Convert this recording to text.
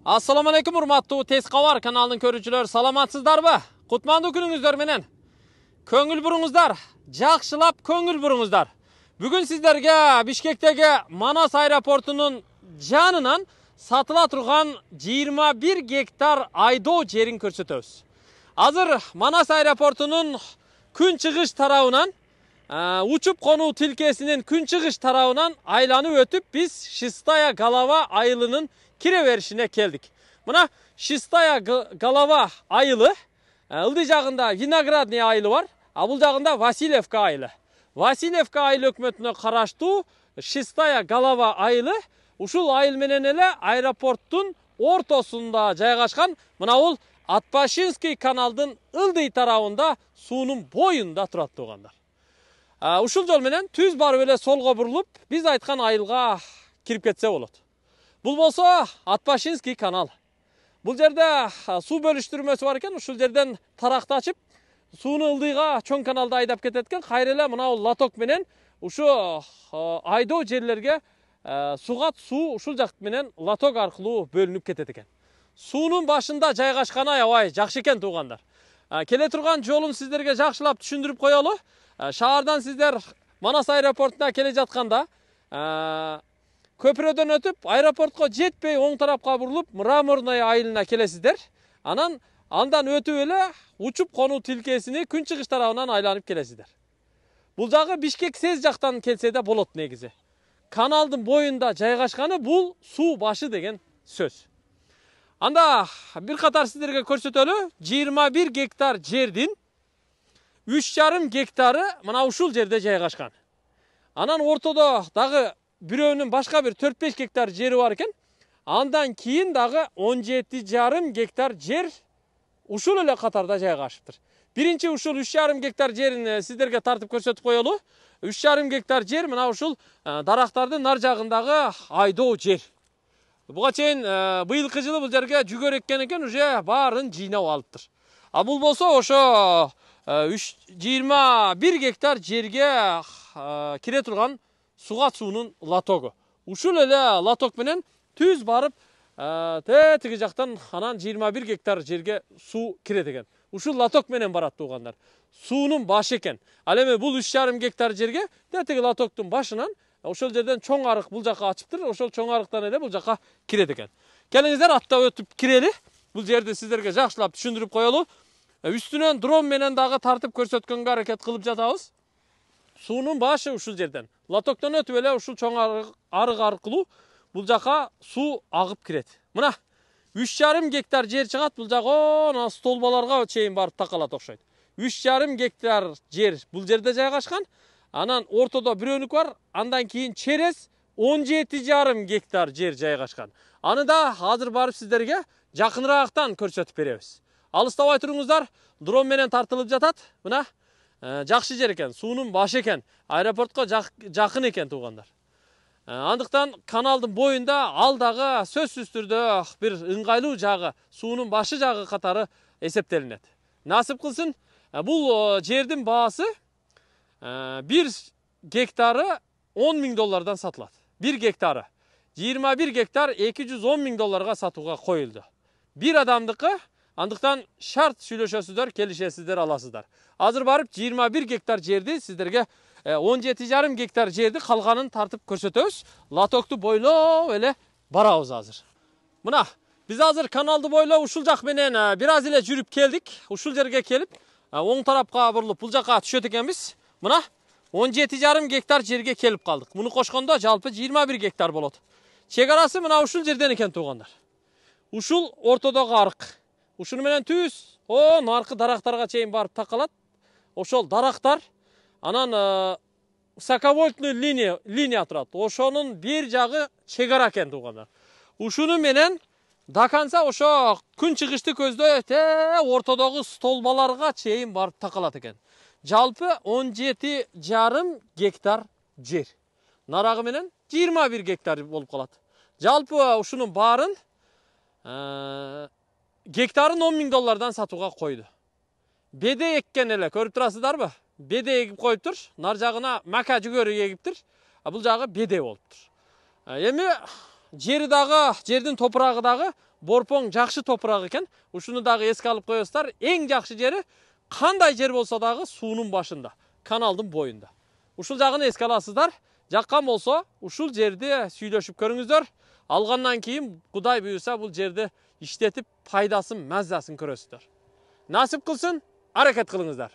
Assalamu alaikum urmаттуу Tez Кабар каналынын көрүүчүлөр, саламатсыздарбы? Кутмандуу күнүңүздөр менен. Көңүл буруңуздар, жакшылап көңүл буруңуздар. Бүгүн сиздерге Бишкектеги Манас аэропортунун жанынан сатыла турган 21 гектар айдоо жерин көрсөтөбүз. Азыр Манас аэропортунун күнчыгыш тарабынан учуп конуу тилкесинин күнчыгыш тарабынан айланып өтүп биз Шестая голова айылынын кире беришине келдик. Мына Шестая голова айылы, ылдый жагында Виноградный айылы бар, а бул жагында Васильевка айылы. Васильевка айыл өкмөтүнө караштуу Шестая голова айылы ушул айыл менен эле аэропорттун ортосунда жайгашкан. Мына бул Атбашинский каналдын ылдый тарабында суунун боюнда турат туугандар. Ушул жол менен түз барып эле солго бурулуп, биз айткан айылга кирип кетсе болот. Бул болсо Атбашинский канал. Бул жерде суу бөлүштүрмөсү бар экен, ушул жерден таракты ачып, сууну ылдыйга чоң каналда айдап кетет экен. Кайра эле мына бул лоток менен ушу айдоо жерлерге сугат суу ушул жак менен лоток аркылуу бөлүнүп кетет экен. Суунун башында жайгашканы аябай жакшы экен туугандар. Келе турган жолун сиздерге жакшылап түшүндүрүп коелу. Шаардан сиздер Манас аэропортуна келе жатканда көпүрөдөн өтүп, аэропортко жетпей оң тарапка бурулуп, Мраморный айылына келесиздер. Андан өтүп эле учуп конуу тилкесини күнчыгыш тарабынан айланып келесиздер. Бул жагы Бишкек СЭЗ жактан келсе да болот негизи. Каналдын боюнда жайгашканы бул суу башы деген сөз. Анда бир катар сиздерге көрсөтөлү, 21 гектар жердин 3,5 гектары мына ушул жерде жайгашкан. Анан ортодо дагы бирөөнүн башка бир 4-5 гектар жери бар экен. Андан кийин дагы 17,5 гектар жер ушул эле катарда жайгашыптыр. Биринчи ушул 3,5 гектар жерин сиздерге тартып көрсөтүп коелу. 3,5 гектар жер мына ушул дарактардын нар жагындагы айдоо жер. Буга чейин быйылкы жылы бул жерге жүгөр эккен экен, уже баарын жыйнап алыптыр. А бул болсо ошо 21 гектар жерге кире турган сугат суунун лотогу. Ушул эле лоток менен түз барып, тиги жактан анан 21 гектар жерге суу кирет экен. Ушул лоток менен барат туугандар. Суунун башы экен. Ал эми бул 3,5 гектар жерге тиги лотоктун башынан ошол жерден чоң арык бул жакка ачыптыр. Ошол чоң арыктан эле бул жакка кирет экен. Келиңиздер аттап өтүп кирели. Бул жерди сиздерге жакшылап түшүндүрүп коелу. Үстүнөн дрон менен дагы тартып көрсөткөнгө аракет кылып жатабыз. Суунун башы ушул жерден. Лотоктон өтүп эле ушул чоң арык аркылуу бул жака суу агып кирет. Мына 3,5 гектар жер чыгат, бул жагы столбаларга чейин барып такалат окшойт. 3,5 гектар жер бул жерде жайгашкан. Анан ортодо бирөөнүк бар, андан кийин через 17,5 гектар жер жайгашкан. Аны да азыр барып сиздерге жакыныраактан көрсөтүп беребиз. Алыстабай туруңуздар, дрон менен тартылып жатат. Мына жакшы жер экен, суунун башы экен, аэропортко жакын экен туугандар. Андыктан каналдын боюнда ал дагы сөзсүз түрдө бир ыңгайлуу жагы, суунун башы жагы катары эсептелинет. Насип кылсын, бул жердин баасы 1 гектары 10 000 доллардан сатылат. 1 гектары 21 гектар 210 000 долларга сатууга коюлду. Бир адамдыкы. Андыктан шарт сүйлөшөсүздөр, келишесиздер, аласыздар. Азыр барып 21 гектар жерди сиздерге 17,5 гектар жерди калганын тартып көрсөтөбүз. Лотокту бойлоп эле барабыз азыр. Мына биз азыр каналды бойлоп ушул жак менен бир аз эле жүрүп келдик. Ушул жерге келип, оң тарапка бурулуп бул жакка түшөт экенбиз. Мына 17,5 гектар жерге келип калдык. Муну кошкондо жалпы 21 гектар болот. Чек арасы мына ушул жерден экен туугандар. Ушул ортодогу арык. Ушуну менен түз, наркы дарактарга чейин барып такалат. Ошол дарактар, анан высоковольтный линия турат. Ошонун бир жагы чек ара экен туугандар. Ушуну менен до конца ошо күнчыгышты көздөй ортодогу столбаларга чейин барып такалат экен. Жалпы 17,5 гектар жер. Нарагы менен 21 гектар болуп калат. Жалпы ушунун баарын гектарын 10 000 доллардан сатууга койду. Беде эккен эле, көрүп турасыздарбы? Беде эгип коюптур, нар жагына мака жүгөрү эгиптир. Бул жагы беде болуптур. Эми жери дагы, жердин топурагы дагы борпоң жакшы топурак экен. Ушуну дагы эске алып коесуздар. Эң жакшы жери кандай жер болсо дагы суунун башында, каналдын боюнда. Ушул жагын эске аласыздар. Жаккан болсо, ушул жерди сүйлөшүп көрүңүздөр. Алгандан кийин Кудай буюрса бул жерди иштетип пайдасын, мазасын көрөсүздөр. Насип кылсын, аракет кылыңыздар.